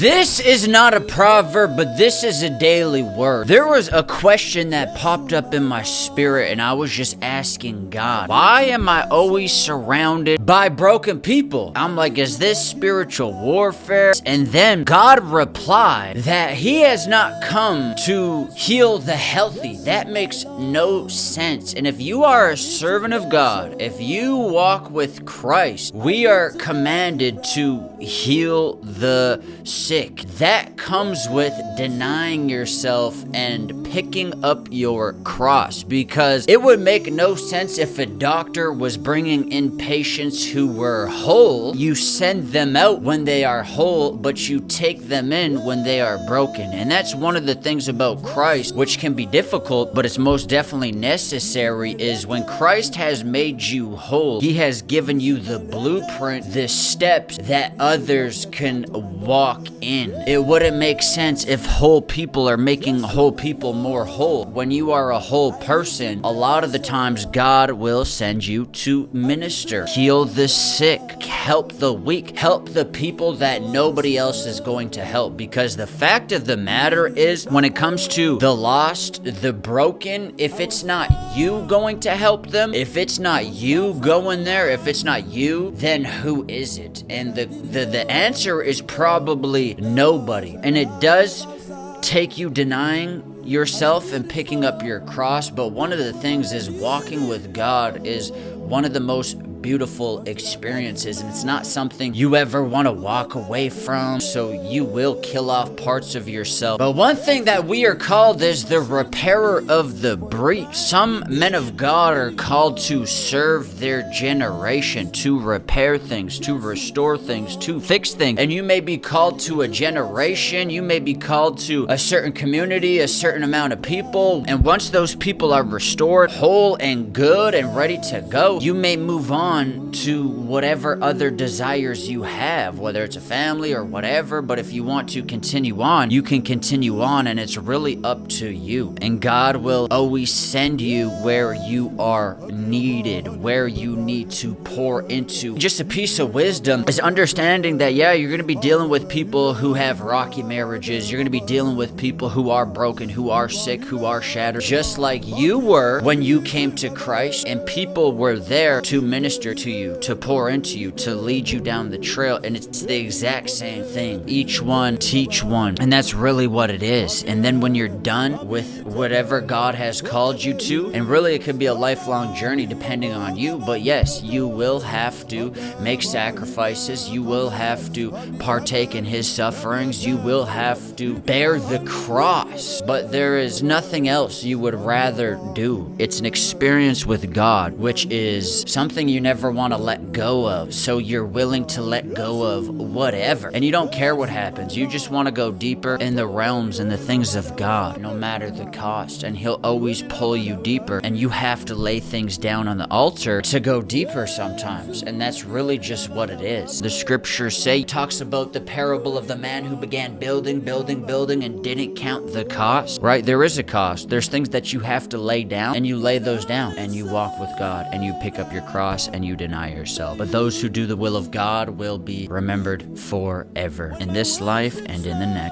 This is not a proverb, but this is a daily word. There was a question that popped up in my spirit, and I was just asking God, why am I always surrounded by broken people? I'm like, is this spiritual warfare? And then God replied that He has not come to heal the healthy. That makes no sense. And if you are a servant of God, if you walk with Christ, we are commanded to heal the sick. That comes with denying yourself and picking up your cross, because it would make no sense if a doctor was bringing in patients who were whole. You send them out when they are whole, but you take them in when they are broken. And that's one of the things about Christ, which can be difficult, but it's most definitely necessary, is when Christ has made you whole, He has given you the blueprint, the steps that others can walk in. It wouldn't make sense if whole people are making whole people more whole. When you are a whole person, a lot of the times God will send you to minister, heal the sick, help the weak, help the people that nobody else is going to help. Because the fact of the matter is, when it comes to the lost, the broken, if it's not you going to help them, if it's not you going there, if it's not you, then who is it? And the answer is probably nobody. And it does take you denying yourself and picking up your cross, but one of the things is walking with God is one of the most beautiful experiences, and it's not something you ever want to walk away from, so you will kill off parts of yourself. But one thing that we are called is the repairer of the breach. Some men of God are called to serve their generation, to repair things, to restore things, to fix things. And you may be called to a generation, you may be called to a certain community, a certain amount of people, and once those people are restored, whole and good and ready to go, you may move on to whatever other desires you have, whether it's a family or whatever. But if you want to continue on, you can continue on, and it's really up to you. And God will always send you where you are needed, where you need to pour into. Just a piece of wisdom is understanding that, yeah, you're going to be dealing with people who have rocky marriages. You're going to be dealing with people who are broken, who are sick, who are shattered, just like you were when you came to Christ, and people were there to minister to you, to pour into you, to lead you down the trail. And it's the exact same thing. Each one teach one. And that's really what it is. And then when you're done with whatever God has called you to, and really it could be a lifelong journey depending on you, but yes, you will have to make sacrifices. You will have to partake in His sufferings. You will have to bear the cross. But there is nothing else you would rather do. It's an experience with God, which is something you never want to let go of. So you're willing to let go of whatever. And you don't care what happens. You just want to go deeper in the realms and the things of God, no matter the cost. And He'll always pull you deeper. And you have to lay things down on the altar to go deeper sometimes. And that's really just what it is. The scriptures say, talks about the parable of the man who began building and didn't count the cost. Right? There is a cost. There's things that you have to lay down, and you lay those down, and you walk with God, and you pick up your cross, and you deny yourself. But those who do the will of God will be remembered forever, in this life and in the next.